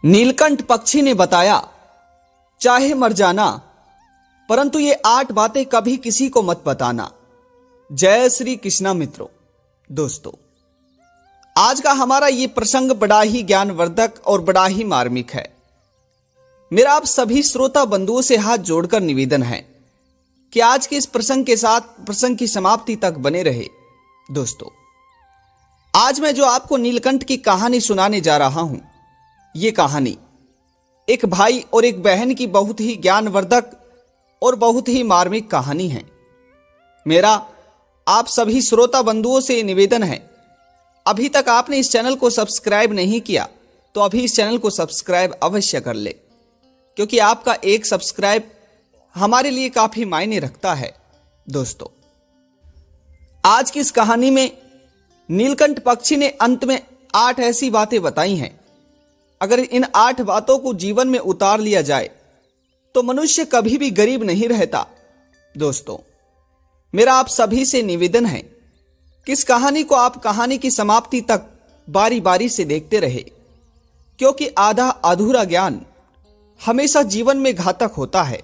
नीलकंठ पक्षी ने बताया, चाहे मर जाना, परंतु ये 8 बातें कभी किसी को मत बताना। जय श्री कृष्णा मित्रों। दोस्तों, आज का हमारा ये प्रसंग बड़ा ही ज्ञानवर्धक और बड़ा ही मार्मिक है। मेरा आप सभी श्रोता बंधुओं से हाथ जोड़कर निवेदन है कि आज के इस प्रसंग के साथ प्रसंग की समाप्ति तक बने रहे। दोस्तों, आज मैं जो आपको नीलकंठ की कहानी सुनाने जा रहा हूं, ये कहानी एक भाई और एक बहन की बहुत ही ज्ञानवर्धक और बहुत ही मार्मिक कहानी है। मेरा आप सभी श्रोता बंधुओं से निवेदन है, अभी तक आपने इस चैनल को सब्सक्राइब नहीं किया तो अभी इस चैनल को सब्सक्राइब अवश्य कर ले, क्योंकि आपका एक सब्सक्राइब हमारे लिए काफी मायने रखता है। दोस्तों, आज की इस कहानी में नीलकंठ पक्षी ने अंत में 8 ऐसी बातें बताई हैं। अगर इन 8 बातों को जीवन में उतार लिया जाए तो मनुष्य कभी भी गरीब नहीं रहता। दोस्तों, मेरा आप सभी से निवेदन है कि इस कहानी को आप कहानी की समाप्ति तक बारी बारी से देखते रहे, क्योंकि आधा अधूरा ज्ञान हमेशा जीवन में घातक होता है।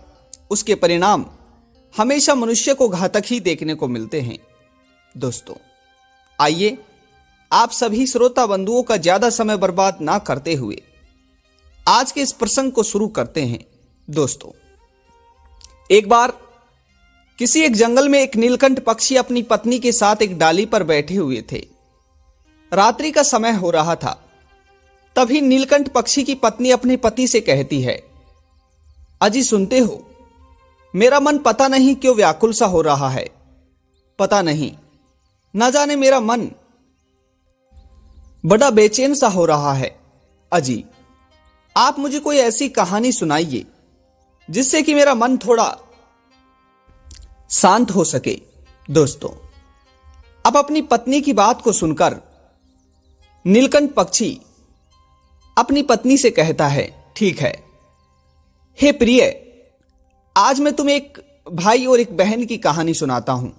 उसके परिणाम हमेशा मनुष्य को घातक ही देखने को मिलते हैं। दोस्तों, आइए आप सभी श्रोता बंधुओं का ज्यादा समय बर्बाद ना करते हुए आज के इस प्रसंग को शुरू करते हैं। दोस्तों, एक बार किसी एक जंगल में एक नीलकंठ पक्षी अपनी पत्नी के साथ एक डाली पर बैठे हुए थे। रात्रि का समय हो रहा था। तभी नीलकंठ पक्षी की पत्नी अपने पति से कहती है, अजी सुनते हो, मेरा मन पता नहीं क्यों व्याकुल सा हो रहा है। पता नहीं, न जाने मेरा मन बड़ा बेचैन सा हो रहा है। अजी, आप मुझे कोई ऐसी कहानी सुनाइए जिससे कि मेरा मन थोड़ा शांत हो सके। दोस्तों, अब अपनी पत्नी की बात को सुनकर नीलकंठ पक्षी अपनी पत्नी से कहता है, ठीक है, हे प्रिय, आज मैं तुम्हें एक भाई और एक बहन की कहानी सुनाता हूं,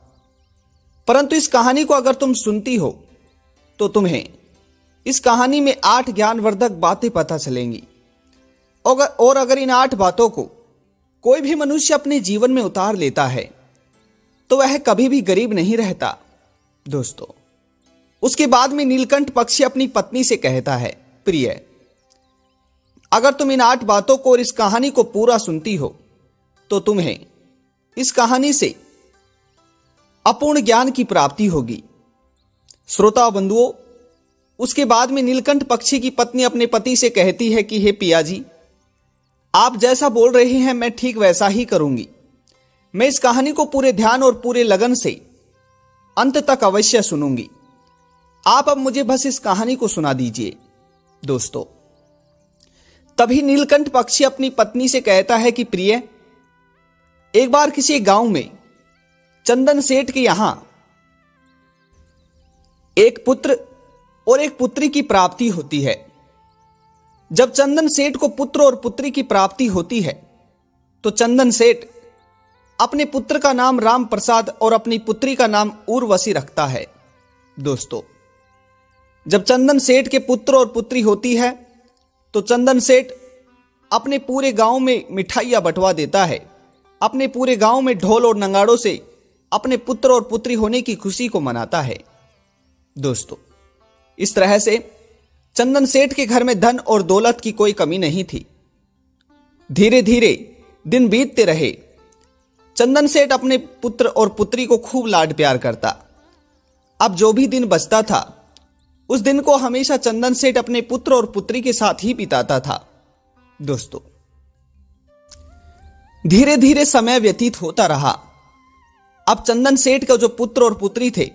परंतु इस कहानी को अगर तुम सुनती हो तो तुम्हें इस कहानी में 8 ज्ञानवर्धक बातें पता चलेंगी। और अगर इन 8 बातों को कोई भी मनुष्य अपने जीवन में उतार लेता है तो वह कभी भी गरीब नहीं रहता। दोस्तों, उसके बाद में नीलकंठ पक्षी अपनी पत्नी से कहता है, प्रिय, अगर तुम इन 8 बातों को और इस कहानी को पूरा सुनती हो तो तुम्हें इस कहानी से अपूर्ण ज्ञान की प्राप्ति होगी। श्रोता बंधुओं, उसके बाद में नीलकंठ पक्षी की पत्नी अपने पति से कहती है कि हे पिया जी, आप जैसा बोल रहे हैं मैं ठीक वैसा ही करूंगी। मैं इस कहानी को पूरे ध्यान और पूरे लगन से अंत तक अवश्य सुनूंगी। आप अब मुझे बस इस कहानी को सुना दीजिए। दोस्तों, तभी नीलकंठ पक्षी अपनी पत्नी से कहता है कि प्रिय, एक बार किसी गांव में चंदन सेठ के यहां एक पुत्र और एक पुत्री की प्राप्ति होती है। जब चंदन सेठ को पुत्र और पुत्री की प्राप्ति होती है तो चंदन सेठ अपने पुत्र का नाम राम प्रसाद और अपनी पुत्री का नाम उर्वशी रखता है। दोस्तों, जब चंदन सेठ के पुत्र और पुत्री होती है तो चंदन सेठ अपने पूरे गांव में मिठाइयां बंटवा देता है। अपने पूरे गांव में ढोल और नगाड़ों से अपने पुत्र और पुत्री होने की खुशी को मनाता है। दोस्तों, इस तरह से चंदन सेठ के घर में धन और दौलत की कोई कमी नहीं थी। धीरे धीरे दिन बीतते रहे। चंदन सेठ अपने पुत्र और पुत्री को खूब लाड प्यार करता। अब जो भी दिन बचता था उस दिन को हमेशा चंदन सेठ अपने पुत्र और पुत्री के साथ ही बिताता था। दोस्तों, धीरे धीरे समय व्यतीत होता रहा। अब चंदन सेठ का जो पुत्र और पुत्री थे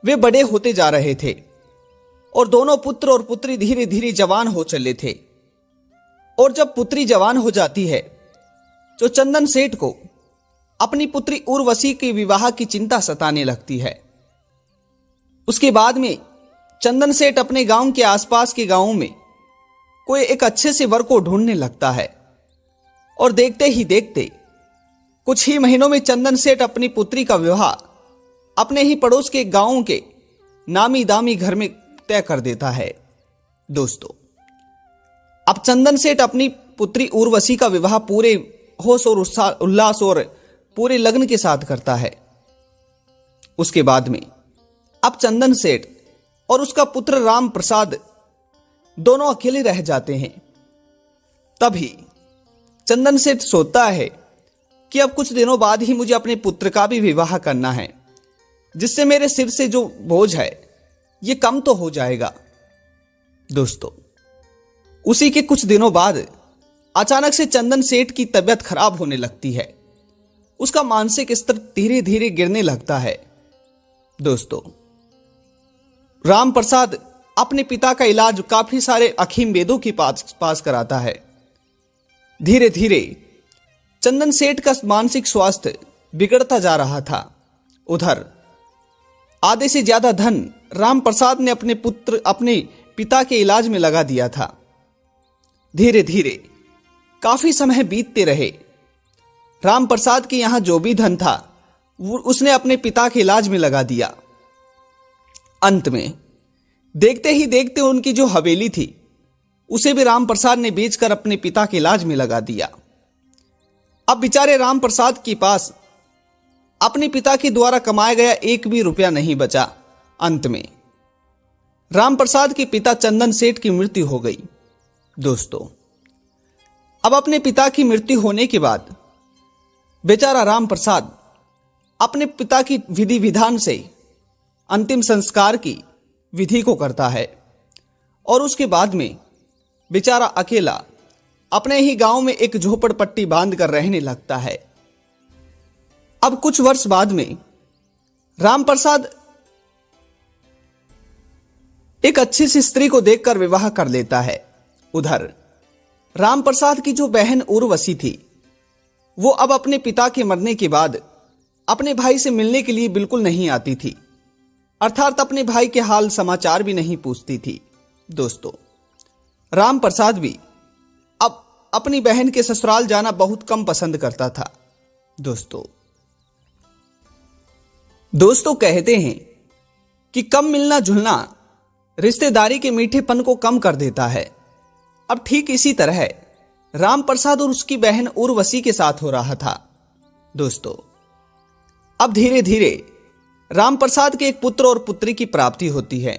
वे बड़े होते जा रहे थे और दोनों पुत्र और पुत्री धीरे धीरे जवान हो चले थे। और जब पुत्री जवान हो जाती है तो चंदन सेठ को अपनी पुत्री उर्वशी के विवाह की चिंता सताने लगती है। उसके बाद में चंदन सेठ अपने गांव के आसपास के गांवों में कोई एक अच्छे से वर को ढूंढने लगता है और देखते ही देखते कुछ ही महीनों में चंदन सेठ अपनी पुत्री का विवाह अपने ही पड़ोस के गांवों के नामी दामी घर में तय कर देता है। दोस्तों, अब चंदन सेठ अपनी पुत्री उर्वशी का विवाह पूरे होश और उल्लास और पूरे लग्न के साथ करता है। उसके बाद में अब चंदन सेठ और उसका पुत्र राम प्रसाद दोनों अकेले रह जाते हैं। तभी चंदन सेठ सोचता है कि अब कुछ दिनों बाद ही मुझे अपने पुत्र का भी विवाह करना है, जिससे मेरे सिर से जो बोझ है ये कम तो हो जाएगा। दोस्तों, उसी के कुछ दिनों बाद अचानक से चंदन सेठ की तबीयत खराब होने लगती है। उसका मानसिक स्तर धीरे धीरे गिरने लगता है। दोस्तों, राम प्रसाद अपने पिता का इलाज काफी सारे अखीम वेदों के पास कराता है। धीरे धीरे चंदन सेठ का मानसिक स्वास्थ्य बिगड़ता जा रहा था। उधर आधे से ज्यादा धन राम प्रसाद ने अपने पिता के इलाज में लगा दिया था। धीरे धीरे काफी समय बीतते रहे। राम प्रसाद के यहां जो भी धन था वो उसने अपने पिता के इलाज में लगा दिया। अंत में देखते ही देखते उनकी जो हवेली थी उसे भी राम प्रसाद ने बेचकर अपने पिता के इलाज में लगा दिया। अब बेचारे राम प्रसाद के पास अपने पिता के द्वारा कमाया गया एक भी रुपया नहीं बचा। अंत में राम प्रसाद के पिता चंदन सेठ की मृत्यु हो गई। दोस्तों, अब अपने पिता की मृत्यु होने के बाद बेचारा राम प्रसाद अपने पिता की विधि विधान से अंतिम संस्कार की विधि को करता है और उसके बाद में बेचारा अकेला अपने ही गांव में एक झोपड़पट्टी बांध कर रहने लगता है। अब कुछ वर्ष बाद में राम प्रसाद एक अच्छी सी स्त्री को देखकर विवाह कर लेता है। उधर राम प्रसाद की जो बहन उर्वशी थी वो अब अपने पिता के मरने के बाद अपने भाई से मिलने के लिए बिल्कुल नहीं आती थी, अर्थात अपने भाई के हाल समाचार भी नहीं पूछती थी। दोस्तों, राम प्रसाद भी अब अपनी बहन के ससुराल जाना बहुत कम पसंद करता था। दोस्तों कहते हैं कि कम मिलना जुलना रिश्तेदारी के मीठेपन को कम कर देता है। अब ठीक इसी तरह राम प्रसाद और उसकी बहन उर्वशी के साथ हो रहा था। दोस्तों, अब धीरे धीरे राम प्रसाद के एक पुत्र और पुत्री की प्राप्ति होती है।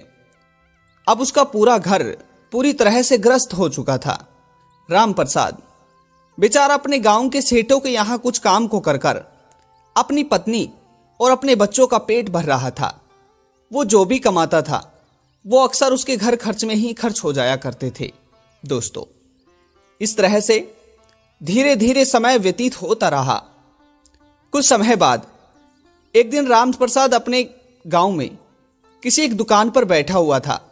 अब उसका पूरा घर पूरी तरह से ग्रस्त हो चुका था। राम प्रसाद बेचारा अपने गांव के सेठों के यहां कुछ काम को कर अपनी पत्नी और अपने बच्चों का पेट भर रहा था। वो जो भी कमाता था वो अक्सर उसके घर खर्च में ही खर्च हो जाया करते थे। दोस्तों, इस तरह से धीरे धीरे समय व्यतीत होता रहा। कुछ समय बाद एक दिन राम प्रसाद अपने गांव में किसी एक दुकान पर बैठा हुआ था।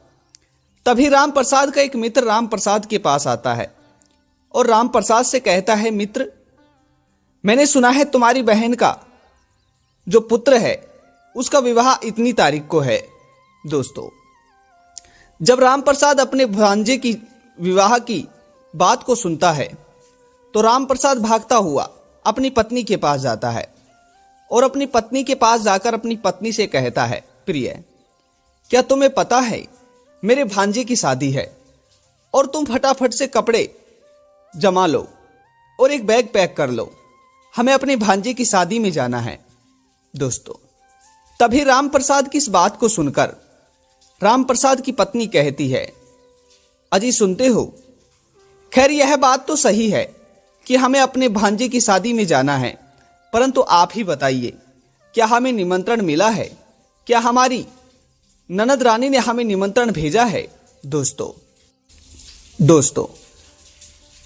तभी राम प्रसाद का एक मित्र राम प्रसाद के पास आता है और राम प्रसाद से कहता है, मित्र, मैंने सुना है तुम्हारी बहन का जो पुत्र है उसका विवाह इतनी तारीख को है। दोस्तों, जब राम प्रसाद अपने भांजे की विवाह की बात को सुनता है तो राम प्रसाद भागता हुआ अपनी पत्नी के पास जाता है और अपनी पत्नी के पास जाकर अपनी पत्नी से कहता है, प्रिय, क्या तुम्हें पता है मेरे भांजे की शादी है और तुम फटाफट से कपड़े जमा लो और एक बैग पैक कर लो, हमें अपने भांजे की शादी में जाना है। दोस्तों, तभी राम प्रसाद की इस बात को सुनकर राम प्रसाद की पत्नी कहती है, अजी सुनते हो, खैर यह बात तो सही है कि हमें अपने भांजे की शादी में जाना है, परंतु आप ही बताइए क्या हमें निमंत्रण मिला है? क्या हमारी ननद रानी ने हमें निमंत्रण भेजा है? दोस्तों,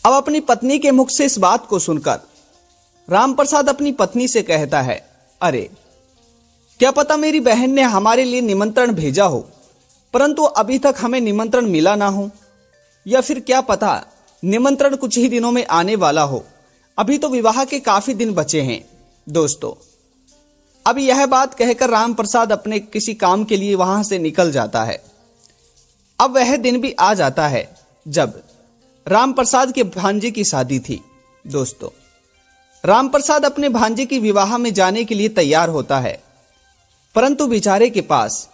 अब अपनी पत्नी के मुख से इस बात को सुनकर राम प्रसाद अपनी पत्नी से कहता है, अरे क्या पता मेरी बहन ने हमारे लिए निमंत्रण भेजा हो परंतु अभी तक हमें निमंत्रण मिला ना हो, या फिर क्या पता निमंत्रण कुछ ही दिनों में आने वाला हो। अभी तो विवाह के काफी दिन बचे हैं। दोस्तों, अब यह बात कहकर राम प्रसाद अपने किसी काम के लिए वहां से निकल जाता है। अब वह दिन भी आ जाता है जब राम प्रसाद के भांजे की शादी थी। दोस्तों, राम प्रसाद अपने भांजे की विवाह में जाने के लिए तैयार होता है, परंतु बेचारे के पास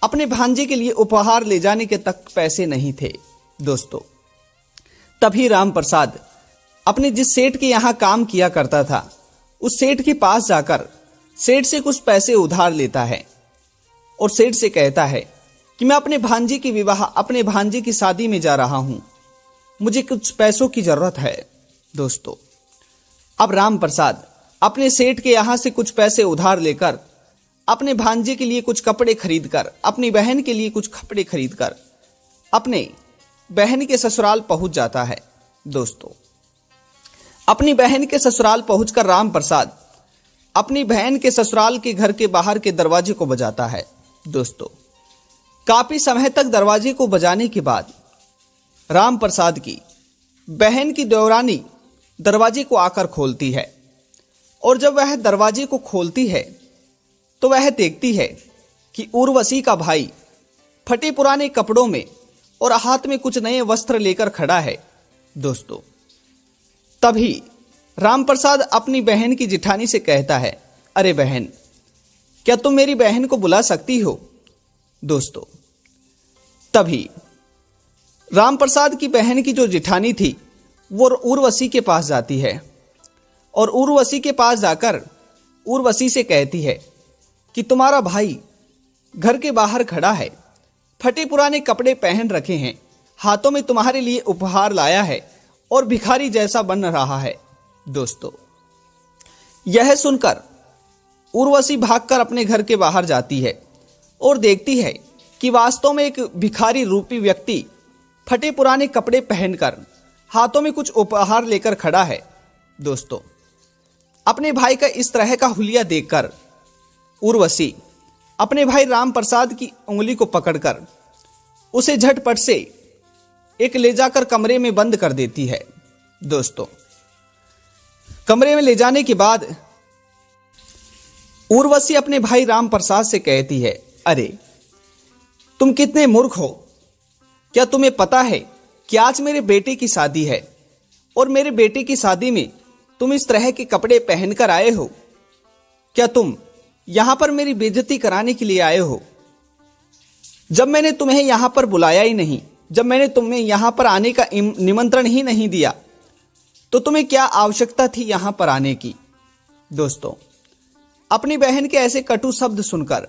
अपने भांजे के लिए उपहार ले जाने के तक पैसे नहीं थे। दोस्तों, तभी राम प्रसाद अपने जिस सेठ के यहाँ काम किया करता था उस सेठ के पास जाकर सेठ से कुछ पैसे उधार लेता है और सेठ से कहता है कि मैं अपने भांजे की विवाह, अपने भांजे की शादी में जा रहा हूं, मुझे कुछ पैसों की जरूरत है। दोस्तों, अब राम प्रसाद अपने सेठ के यहां से कुछ पैसे उधार लेकर अपने भांजे के लिए कुछ कपड़े खरीदकर, अपनी बहन के लिए कुछ कपड़े खरीदकर अपने बहन के ससुराल पहुंच जाता है। दोस्तों, अपनी बहन के ससुराल पहुंचकर राम प्रसाद अपनी बहन के ससुराल के घर के बाहर के दरवाजे को बजाता है। दोस्तों, काफी समय तक दरवाजे को बजाने के बाद राम प्रसाद की बहन की देवरानी दरवाजे को आकर खोलती है और जब वह दरवाजे को खोलती है तो वह देखती है कि उर्वशी का भाई फटे पुराने कपड़ों में और हाथ में कुछ नए वस्त्र लेकर खड़ा है। दोस्तों, तभी राम प्रसाद अपनी बहन की जिठानी से कहता है, अरे बहन, क्या तुम मेरी बहन को बुला सकती हो? दोस्तों, तभी राम प्रसाद की बहन की जो जिठानी थी वो उर्वशी के पास जाती है और उर्वशी के पास जाकर उर्वशी से कहती है कि तुम्हारा भाई घर के बाहर खड़ा है, फटे पुराने कपड़े पहन रखे हैं, हाथों में तुम्हारे लिए उपहार लाया है और भिखारी जैसा बन रहा है। दोस्तों, यह सुनकर उर्वशी भागकर अपने घर के बाहर जाती है और देखती है कि वास्तव में एक भिखारी रूपी व्यक्ति फटे पुराने कपड़े पहनकर हाथों में कुछ उपहार लेकर खड़ा है। दोस्तों, अपने भाई का इस तरह का हुलिया देखकर उर्वशी अपने भाई राम प्रसाद की उंगली को पकड़कर उसे झटपट से एक ले जाकर कमरे में बंद कर देती है। दोस्तों, कमरे में ले जाने के बाद उर्वशी अपने भाई राम प्रसाद से कहती है, अरे तुम कितने मूर्ख हो, क्या तुम्हें पता है कि आज मेरे बेटे की शादी है और मेरे बेटे की शादी में तुम इस तरह के कपड़े पहनकर आए हो? क्या तुम यहां पर मेरी बेइज्जती कराने के लिए आए हो? जब मैंने तुम्हें यहां पर बुलाया ही नहीं, जब मैंने तुम्हें यहां पर आने का निमंत्रण ही नहीं दिया, तो तुम्हें क्या आवश्यकता थी यहां पर आने की? दोस्तों, अपनी बहन के ऐसे कटु शब्द सुनकर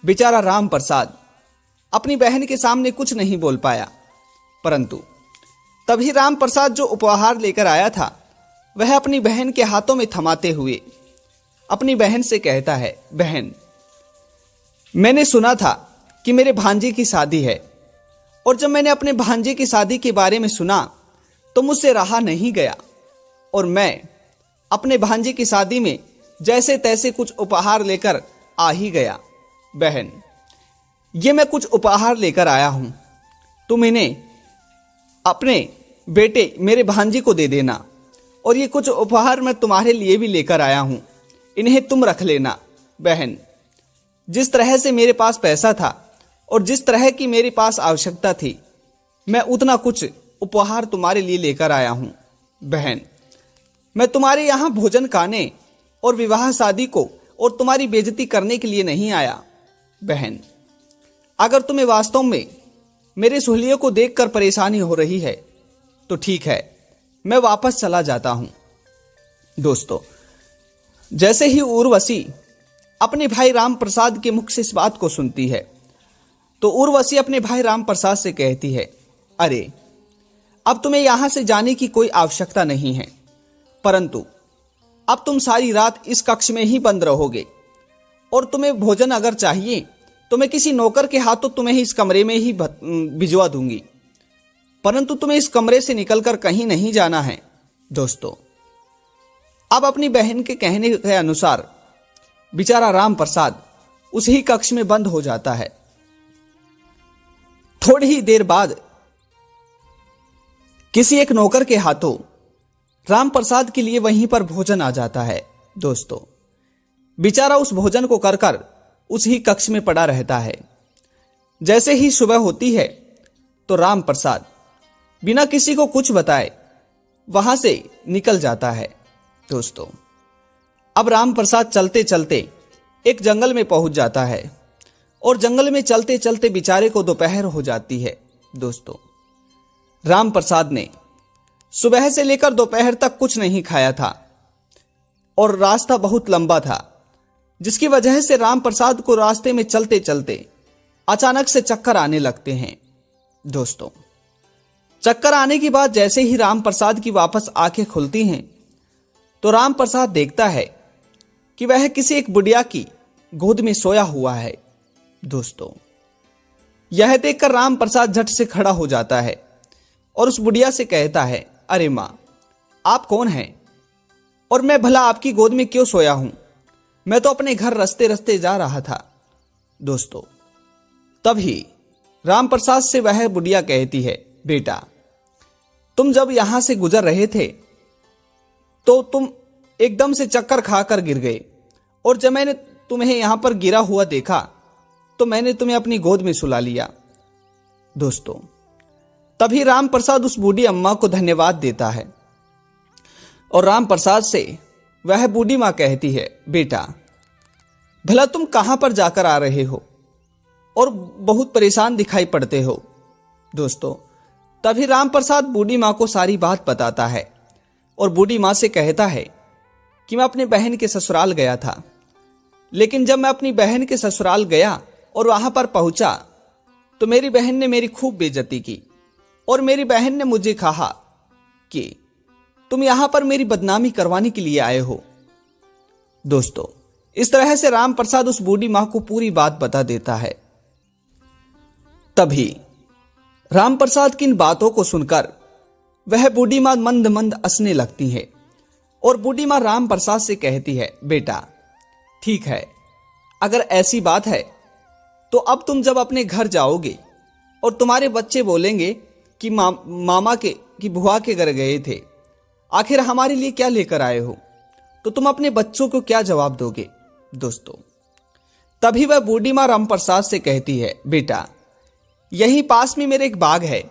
बेचारा राम प्रसाद अपनी बहन के सामने कुछ नहीं बोल पाया, परंतु तभी राम प्रसाद जो उपहार लेकर आया था वह अपनी बहन के हाथों में थमाते हुए अपनी बहन से कहता है, बहन, मैंने सुना था कि मेरे भांजे की शादी है और जब मैंने अपने भांजे की शादी के बारे में सुना तो मुझसे रहा नहीं गया और मैं अपने भांजे की शादी में जैसे तैसे कुछ उपहार लेकर आ ही गया। बहन, ये मैं कुछ उपहार लेकर आया हूं, तुम इन्हें अपने बेटे मेरे भांजे को दे देना और ये कुछ उपहार मैं तुम्हारे लिए भी लेकर आया हूं, इन्हें तुम रख लेना। बहन, जिस तरह से मेरे पास पैसा था और जिस तरह की मेरे पास आवश्यकता थी, मैं उतना कुछ उपहार तुम्हारे लिए लेकर आया हूं। बहन, मैं तुम्हारे यहां भोजन खाने और विवाह शादी को और तुम्हारी बेइज्जती करने के लिए नहीं आया। बहन, अगर तुम्हें वास्तव में मेरे सुहलियों को देखकर परेशानी हो रही है तो ठीक है, मैं वापस चला जाता हूं। दोस्तों, जैसे ही उर्वशी अपने भाई राम प्रसाद के मुख से इस बात को सुनती है तो उर्वशी अपने भाई राम प्रसाद से कहती है, अरे अब तुम्हें यहां से जाने की कोई आवश्यकता नहीं है, परंतु अब तुम सारी रात इस कक्ष में ही बंद रहोगे और तुम्हें भोजन अगर चाहिए तो मैं किसी नौकर के हाथों तुम्हें इस कमरे में ही भिजवा दूंगी, परंतु तुम्हें इस कमरे से निकलकर कहीं नहीं जाना है। दोस्तों, अब अपनी बहन के कहने के अनुसार बेचारा राम प्रसाद उसी कक्ष में बंद हो जाता है। थोड़ी ही देर बाद किसी एक नौकर के हाथों राम प्रसाद के लिए वहीं पर भोजन आ जाता है। दोस्तों, बेचारा उस भोजन को कर उसी कक्ष में पड़ा रहता है। जैसे ही सुबह होती है तो राम प्रसाद बिना किसी को कुछ बताए वहां से निकल जाता है। दोस्तों, अब राम प्रसाद चलते चलते एक जंगल में पहुंच जाता है और जंगल में चलते चलते बेचारे को दोपहर हो जाती है। दोस्तों, राम प्रसाद ने सुबह से लेकर दोपहर तक कुछ नहीं खाया था और रास्ता बहुत लंबा था, जिसकी वजह से राम प्रसाद को रास्ते में चलते चलते अचानक से चक्कर आने लगते हैं। दोस्तों, चक्कर आने के बाद जैसे ही राम प्रसाद की वापस आंखें खुलती हैं तो राम प्रसाद देखता है कि वह किसी एक बुढ़िया की गोद में सोया हुआ है। दोस्तों, यह देखकर राम प्रसाद झट से खड़ा हो जाता है और उस बुढ़िया से कहता है, अरे मां, आप कौन हैं और मैं भला आपकी गोद में क्यों सोया हूं? मैं तो अपने घर रास्ते रास्ते जा रहा था। दोस्तों, तभी राम प्रसाद से वह बुढ़िया कहती है, बेटा, तुम जब यहां से गुजर रहे थे तो तुम एकदम से चक्कर खाकर गिर गए और जब मैंने तुम्हें यहां पर गिरा हुआ देखा तो मैंने तुम्हें अपनी गोद में सुला लिया। दोस्तों, तभी राम प्रसाद उस बूढ़ी अम्मा को धन्यवाद देता है और राम प्रसाद से वह बूढ़ी मां कहती है, बेटा, भला तुम कहां पर जाकर आ रहे हो और बहुत परेशान दिखाई पड़ते हो। दोस्तों, तभी राम प्रसाद बूढ़ी मां को सारी बात बताता है और बूढ़ी मां से कहता है कि मैं अपनी बहन के ससुराल गया था, लेकिन जब मैं अपनी बहन के ससुराल गया और वहां पर पहुंचा तो मेरी बहन ने मेरी खूब बेइज्जती की और मेरी बहन ने मुझे कहा कि तुम यहां पर मेरी बदनामी करवाने के लिए आए हो। दोस्तों, इस तरह से राम प्रसाद उस बूढ़ी मां को पूरी बात बता देता है। तभी राम प्रसाद की इन बातों को सुनकर वह बूढ़ी मां मंद मंद हंसने लगती है और बूढ़ी मां राम प्रसाद से कहती है, बेटा, ठीक है, अगर ऐसी बात है तो अब तुम जब अपने घर जाओगे और तुम्हारे बच्चे बोलेंगे कि मामा के कि बुआ के घर गए थे, आखिर हमारे लिए क्या लेकर आए हो, तो तुम अपने बच्चों को क्या जवाब दोगे। दोस्तों, तभी वह बूढ़ी मां राम प्रसाद से कहती है, बेटा, यहीं पास में मेरे एक बाग है,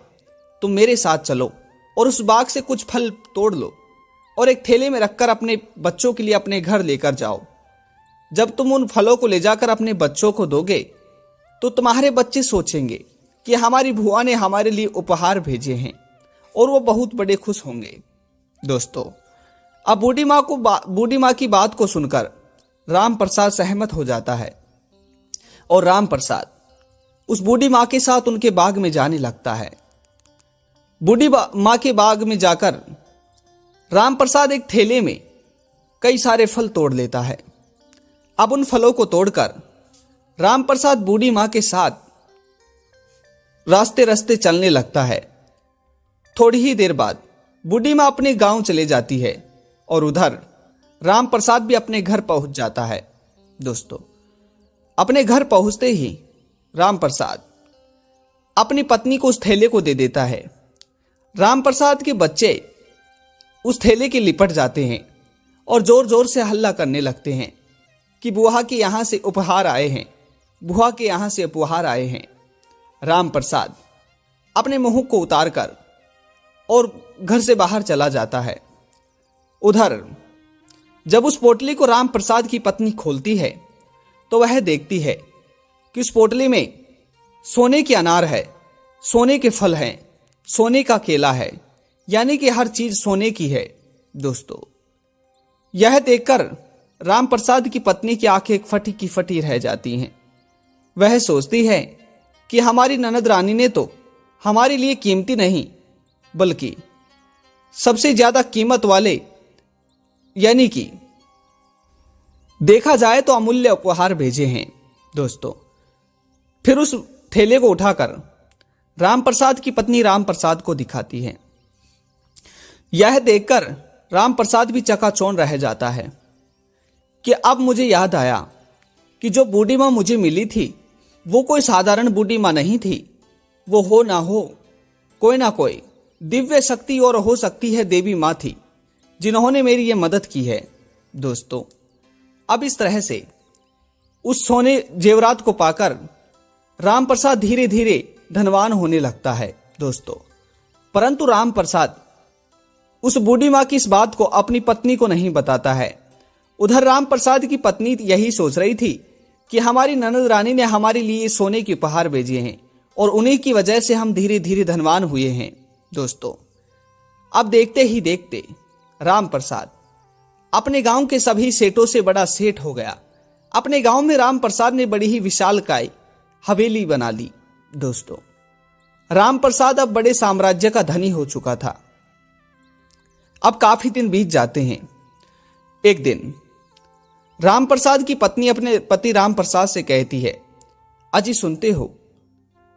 तुम मेरे साथ चलो और उस बाग से कुछ फल तोड़ लो और एक थैले में रखकर अपने बच्चों के लिए अपने घर लेकर जाओ। जब तुम उन फलों को ले जाकर अपने बच्चों को दोगे तो तुम्हारे बच्चे सोचेंगे कि हमारी बुआ ने हमारे लिए उपहार भेजे हैं और वो बहुत बड़े खुश होंगे। दोस्तों, अब बूढ़ी माँ की बात को सुनकर राम प्रसाद सहमत हो जाता है और राम प्रसाद उस बूढ़ी माँ के साथ उनके बाग में जाने लगता है। बूढ़ी माँ के बाग में जाकर राम प्रसाद एक थैले में कई सारे फल तोड़ लेता है। अब उन फलों को तोड़कर राम प्रसाद बूढ़ी माँ के साथ रास्ते रास्ते चलने लगता है। थोड़ी ही देर बाद बूढ़ी माँ अपने गांव चले जाती है और उधर राम प्रसाद भी अपने घर पहुंच जाता है। दोस्तों, अपने घर पहुंचते ही राम प्रसाद अपनी पत्नी को उस थैले को दे देता है। राम प्रसाद के बच्चे उस थैले के लिपट जाते हैं और जोर जोर से हल्ला करने लगते हैं कि बुआ के यहां से उपहार आए हैं, बुआ के यहां से उपहार आए हैं। राम प्रसाद अपने मुंह को उतारकर और घर से बाहर चला जाता है। उधर जब उस पोटली को राम प्रसाद की पत्नी खोलती है तो वह देखती है कि उस पोटली में सोने के अनार है, सोने के फल हैं, सोने का केला है, यानी कि हर चीज सोने की है। दोस्तों, यह देखकर राम प्रसाद की पत्नी की आंखें फटी की फटी रह जाती हैं। वह सोचती है कि हमारी ननद रानी ने तो हमारे लिए कीमती नहीं बल्कि सबसे ज्यादा कीमत वाले, यानी कि देखा जाए तो अमूल्य उपहार भेजे हैं। दोस्तों, फिर उस थैले को उठाकर राम प्रसाद की पत्नी राम प्रसाद को दिखाती है। यह देखकर राम प्रसाद भी चकाचौंध रह जाता है कि अब मुझे याद आया कि जो बूढ़ी माँ मुझे मिली थी वो कोई साधारण बूढ़ी माँ नहीं थी। वो हो ना कोई दिव्य शक्ति और हो सकती है देवी माँ थी जिन्होंने मेरी ये मदद की है। दोस्तों, अब इस तरह से उस सोने जेवरात को पाकर राम प्रसाद धीरे धीरे धनवान होने लगता है। दोस्तों, परंतु राम प्रसाद उस बूढ़ी माँ की इस बात को अपनी पत्नी को नहीं बताता है। उधर राम प्रसाद की पत्नी यही सोच रही थी कि हमारी ननद रानी ने हमारे लिए सोने के उपहार भेजे हैं और उन्हीं की वजह से हम धीरे धीरे धनवान हुए हैं। दोस्तों, अब देखते ही देखते राम प्रसाद अपने गांव के सभी सेठों से बड़ा सेठ हो गया। अपने गांव में राम प्रसाद ने बड़ी ही विशालकाय हवेली बना ली। दोस्तों, राम प्रसाद अब बड़े साम्राज्य का धनी हो चुका था। अब काफी दिन बीत जाते हैं। एक दिन राम प्रसाद की पत्नी अपने पति राम प्रसाद से कहती है, अजी सुनते हो,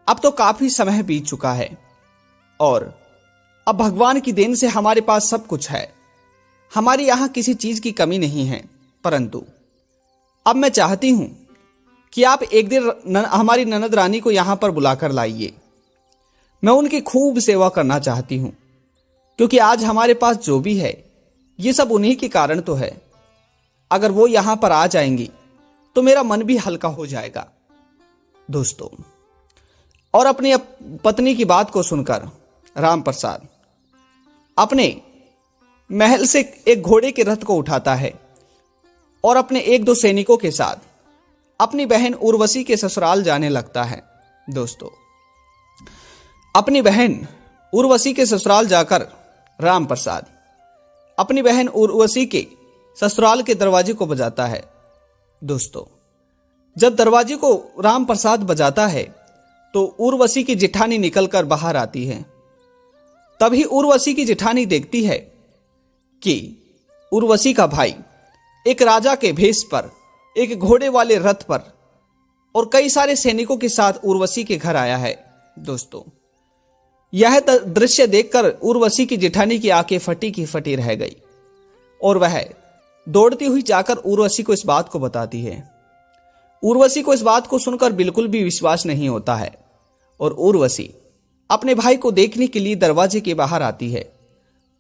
अब तो काफी समय बीत चुका है और अब भगवान की देन से हमारे पास सब कुछ है। हमारे यहां किसी चीज की कमी नहीं है, परंतु अब मैं चाहती हूं कि आप एक दिन हमारी ननद रानी को यहां पर बुलाकर लाइए। मैं उनकी खूब सेवा करना चाहती हूं, क्योंकि आज हमारे पास जो भी है ये सब उन्हीं के कारण तो है। अगर वो यहां पर आ जाएंगी तो मेरा मन भी हल्का हो जाएगा। दोस्तों, और अपनी पत्नी की बात को सुनकर राम प्रसाद अपने महल से एक घोड़े के रथ को उठाता है और अपने एक दो सैनिकों के साथ अपनी बहन उर्वशी के ससुराल जाने लगता है। दोस्तों, अपनी बहन उर्वशी के ससुराल जाकर राम प्रसाद अपनी बहन उर्वशी के ससुराल के दरवाजे को बजाता है। दोस्तों, जब दरवाजे को राम प्रसाद बजाता है तो उर्वशी की जिठानी निकलकर बाहर आती है। तभी उर्वशी की जिठानी देखती है कि उर्वशी का भाई एक राजा के भेष पर एक घोड़े वाले रथ पर और कई सारे सैनिकों के साथ उर्वशी के घर आया है। दोस्तों, यह दृश्य देखकर उर्वशी की जिठानी की आंखें फटी की फटी रह गई और वह दौड़ती हुई जाकर उर्वशी को इस बात को बताती है। उर्वशी को इस बात को सुनकर बिल्कुल भी विश्वास नहीं होता है और उर्वशी अपने भाई को देखने के लिए दरवाजे के बाहर आती है।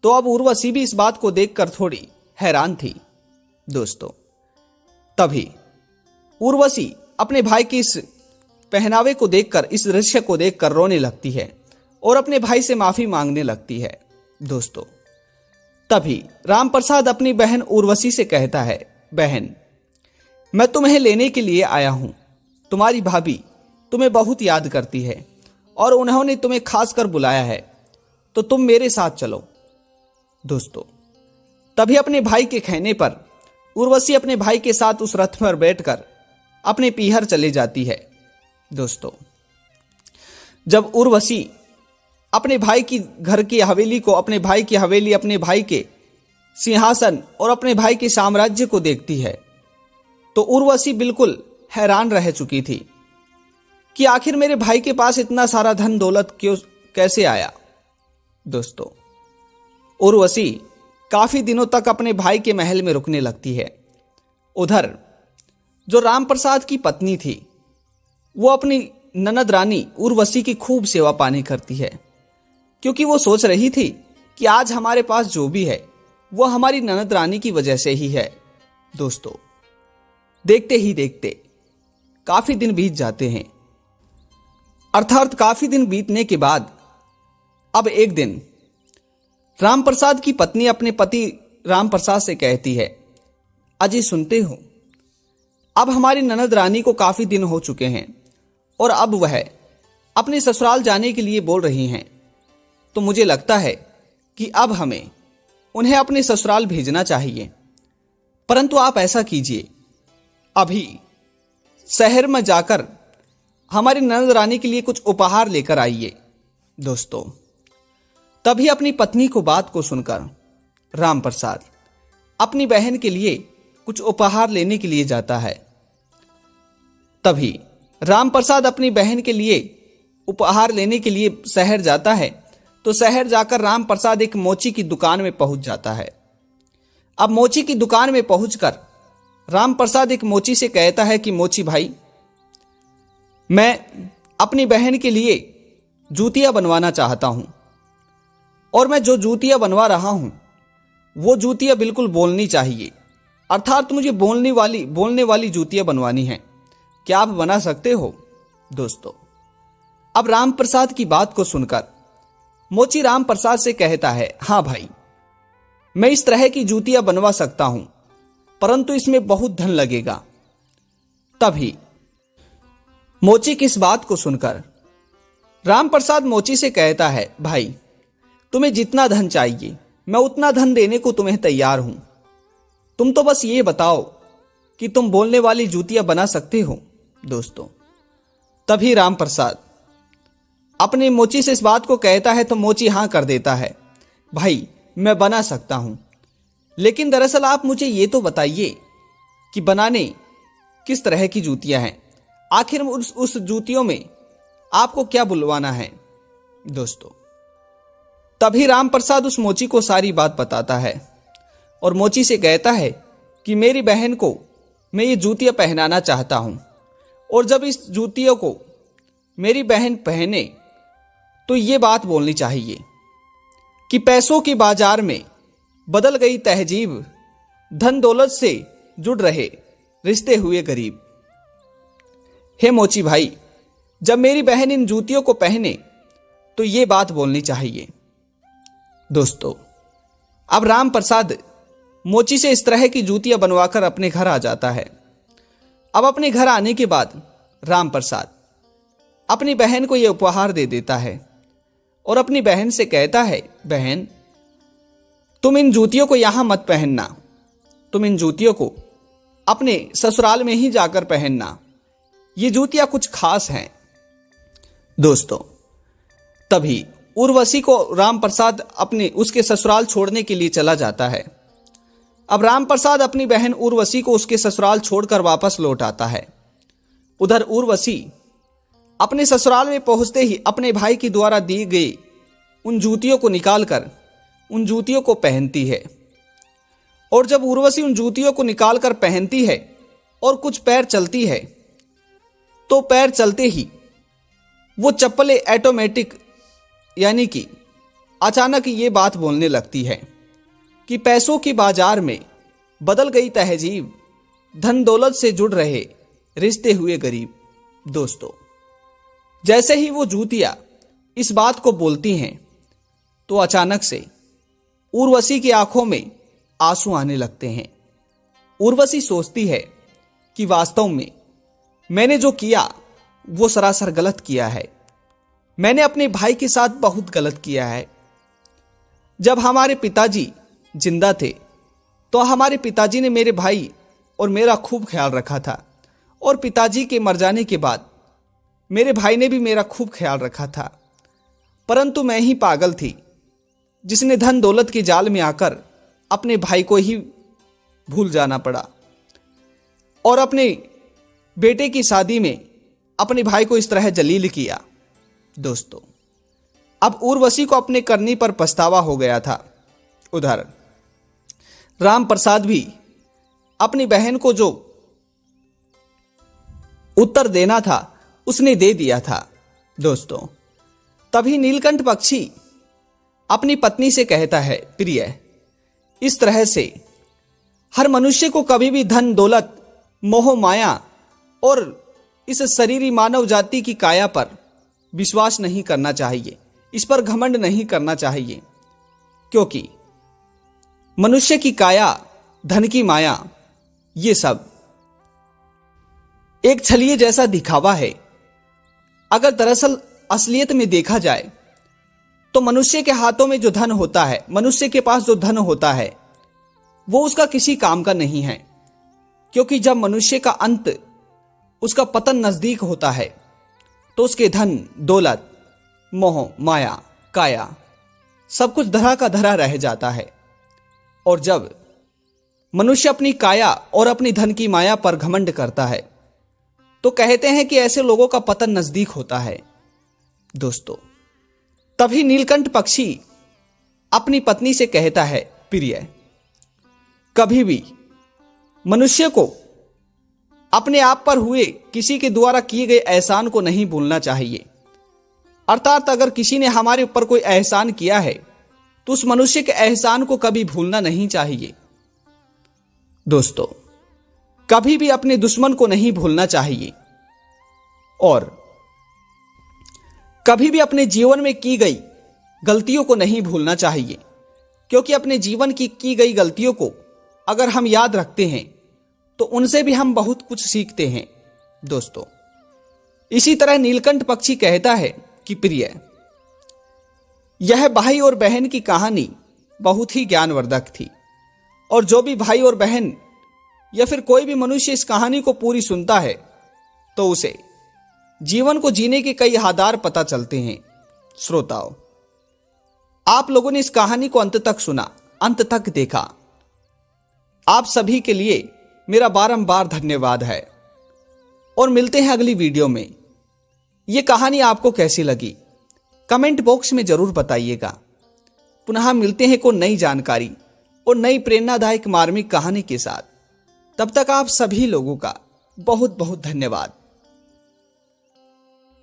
तो अब उर्वशी भी इस बात को देखकर थोड़ी हैरान थी। दोस्तों, तभी उर्वशी अपने भाई की इस पहनावे को देखकर, इस दृश्य को देखकर रोने लगती है और अपने भाई से माफी मांगने लगती है। दोस्तों, तभी राम प्रसाद अपनी बहन उर्वशी से कहता है, बहन, मैं तुम्हें लेने के लिए आया हूं। तुम्हारी भाभी तुम्हें बहुत याद करती है और उन्होंने तुम्हें खासकर बुलाया है, तो तुम मेरे साथ चलो। दोस्तों, तभी अपने भाई के कहने पर उर्वशी अपने भाई के साथ उस रथ पर बैठकर अपने पीहर चले जाती है। दोस्तों, जब उर्वशी अपने भाई की घर की हवेली को, अपने भाई की हवेली, अपने भाई के सिंहासन और अपने भाई के साम्राज्य को देखती है तो उर्वशी बिल्कुल हैरान रह चुकी थी कि आखिर मेरे भाई के पास इतना सारा धन दौलत कैसे आया। दोस्तों, उर्वशी काफी दिनों तक अपने भाई के महल में रुकने लगती है। उधर जो राम प्रसाद की पत्नी थी वो अपनी ननद रानी उर्वशी की खूब सेवा पानी करती है, क्योंकि वो सोच रही थी कि आज हमारे पास जो भी है वो हमारी ननद रानी की वजह से ही है। दोस्तों, देखते ही देखते काफी दिन बीत जाते हैं। अर्थात काफी दिन बीतने के बाद अब एक दिन राम प्रसाद की पत्नी अपने पति राम प्रसाद से कहती है, अजी सुनते हो, अब हमारी ननद रानी को काफी दिन हो चुके हैं और अब वह अपने ससुराल जाने के लिए बोल रही हैं, तो मुझे लगता है कि अब हमें उन्हें अपने ससुराल भेजना चाहिए। परंतु आप ऐसा कीजिए, अभी शहर में जाकर हमारी ननद रानी के लिए कुछ उपहार लेकर आइए। दोस्तों, तभी अपनी पत्नी को बात को सुनकर राम प्रसाद अपनी बहन के लिए कुछ उपहार लेने के लिए जाता है। तभी राम प्रसाद अपनी बहन के लिए उपहार लेने के लिए शहर जाता है। तो शहर जाकर राम प्रसाद एक मोची की दुकान में पहुंच जाता है। अब मोची की दुकान में पहुंचकर राम प्रसाद एक मोची से कहता है कि मोची भाई, मैं अपनी बहन के लिए जूतियां बनवाना चाहता हूं और मैं जो जूतियां बनवा रहा हूं वो जूतियां बिल्कुल बोलनी चाहिए, अर्थात मुझे बोलने वाली जूतियां बनवानी हैं। क्या आप बना सकते हो? दोस्तों, अब राम प्रसाद की बात को सुनकर मोची राम प्रसाद से कहता है, हाँ भाई, मैं इस तरह की जूतियां बनवा सकता हूं, परंतु इसमें बहुत धन लगेगा। तभी मोची की इस बात को सुनकर राम प्रसाद मोची से कहता है, भाई तुम्हें जितना धन चाहिए मैं उतना धन देने को तुम्हें तैयार हूं। तुम तो बस ये बताओ कि तुम बोलने वाली जूतियां बना सकते हो। दोस्तों, तभी राम प्रसाद अपने मोची से इस बात को कहता है तो मोची हां कर देता है, भाई मैं बना सकता हूं, लेकिन दरअसल आप मुझे ये तो बताइए कि बनाने किस तरह की जूतियां हैं, आखिर उस जूतियों में आपको क्या बुलवाना है। दोस्तों, तभी राम प्रसाद उस मोची को सारी बात बताता है और मोची से कहता है कि मेरी बहन को मैं ये जूतियां पहनाना चाहता हूं, और जब इस जूतियों को मेरी बहन पहने तो ये बात बोलनी चाहिए कि पैसों के बाजार में बदल गई तहजीब, धन दौलत से जुड़ रहे रिश्ते हुए गरीब। हे मोची भाई, जब मेरी बहन इन जूतियों को पहने तो ये बात बोलनी चाहिए। दोस्तों, अब राम प्रसाद मोची से इस तरह की जूतियां बनवाकर अपने घर आ जाता है। अब अपने घर आने के बाद राम प्रसाद अपनी बहन को यह उपहार दे देता है और अपनी बहन से कहता है, बहन तुम इन जूतियों को यहां मत पहनना, तुम इन जूतियों को अपने ससुराल में ही जाकर पहनना, ये जूतियां कुछ खास हैं। दोस्तों, तभी उर्वशी को राम प्रसाद अपने उसके ससुराल छोड़ने के लिए चला जाता है। अब राम प्रसाद अपनी बहन उर्वशी को उसके ससुराल छोड़कर वापस लौट आता है। उधर उर्वशी अपने ससुराल में पहुंचते ही अपने भाई के द्वारा दी गई उन जूतियों को निकालकर उन जूतियों को पहनती है, और जब उर्वशी उन जूतियों को निकालकर पहनती है और कुछ पैर चलती है तो पैर चलते ही वो चप्पलें ऑटोमेटिक यानी कि अचानक ये बात बोलने लगती है कि पैसों के बाजार में बदल गई तहजीब, धन दौलत से जुड़ रहे रिश्ते हुए गरीब। दोस्तों, जैसे ही वो जूतियां इस बात को बोलती हैं तो अचानक से उर्वशी की आंखों में आंसू आने लगते हैं। उर्वशी सोचती है कि वास्तव में मैंने जो किया वो सरासर गलत किया है, मैंने अपने भाई के साथ बहुत गलत किया है। जब हमारे पिताजी जिंदा थे तो हमारे पिताजी ने मेरे भाई और मेरा खूब ख्याल रखा था, और पिताजी के मर जाने के बाद मेरे भाई ने भी मेरा खूब ख्याल रखा था, परंतु मैं ही पागल थी जिसने धन दौलत के जाल में आकर अपने भाई को ही भूल जाना पड़ा, और अपने बेटे की शादी में अपने भाई को इस तरह जलील किया। दोस्तों, अब उर्वशी को अपने करनी पर पछतावा हो गया था। उधर राम प्रसाद भी अपनी बहन को जो उत्तर देना था उसने दे दिया था। दोस्तों, तभी नीलकंठ पक्षी अपनी पत्नी से कहता है, प्रिय, इस तरह से हर मनुष्य को कभी भी धन दौलत, मोह माया और इस शरीरी मानव जाति की काया पर विश्वास नहीं करना चाहिए, इस पर घमंड नहीं करना चाहिए, क्योंकि मनुष्य की काया, धन की माया, ये सब एक छलिए जैसा दिखावा है। अगर दरअसल असलियत में देखा जाए तो मनुष्य के हाथों में जो धन होता है, मनुष्य के पास जो धन होता है, वो उसका किसी काम का नहीं है, क्योंकि जब मनुष्य का अंत, उसका पतन नजदीक होता है तो उसके धन दौलत, मोह माया, काया सब कुछ धरा का धरा रह जाता है। और जब मनुष्य अपनी काया और अपनी धन की माया पर घमंड करता है तो कहते हैं कि ऐसे लोगों का पतन नजदीक होता है। दोस्तों, तभी नीलकंठ पक्षी अपनी पत्नी से कहता है, प्रिय, कभी भी मनुष्य को अपने आप पर हुए किसी के द्वारा किए गए एहसान को नहीं भूलना चाहिए। अर्थात अगर किसी ने हमारे ऊपर कोई एहसान किया है तो उस मनुष्य के एहसान को कभी भूलना नहीं चाहिए। दोस्तों, कभी भी अपने दुश्मन को नहीं भूलना चाहिए, और कभी भी अपने जीवन में की गई गलतियों को नहीं भूलना चाहिए, क्योंकि अपने जीवन की गई गलतियों को अगर हम याद रखते हैं तो उनसे भी हम बहुत कुछ सीखते हैं। दोस्तों, इसी तरह नीलकंठ पक्षी कहता है कि प्रिय, यह भाई और बहन की कहानी बहुत ही ज्ञानवर्धक थी और जो भी भाई और बहन या फिर कोई भी मनुष्य इस कहानी को पूरी सुनता है तो उसे जीवन को जीने के कई आधार पता चलते हैं। श्रोताओं, आप लोगों ने इस कहानी को अंत तक सुना, अंत तक देखा। आप सभी के लिए मेरा बारंबार धन्यवाद है और मिलते हैं अगली वीडियो में। यह कहानी आपको कैसी लगी कमेंट बॉक्स में जरूर बताइएगा। पुनः मिलते हैं कोई नई जानकारी और नई प्रेरणादायक मार्मिक कहानी के साथ। तब तक आप सभी लोगों का बहुत बहुत धन्यवाद।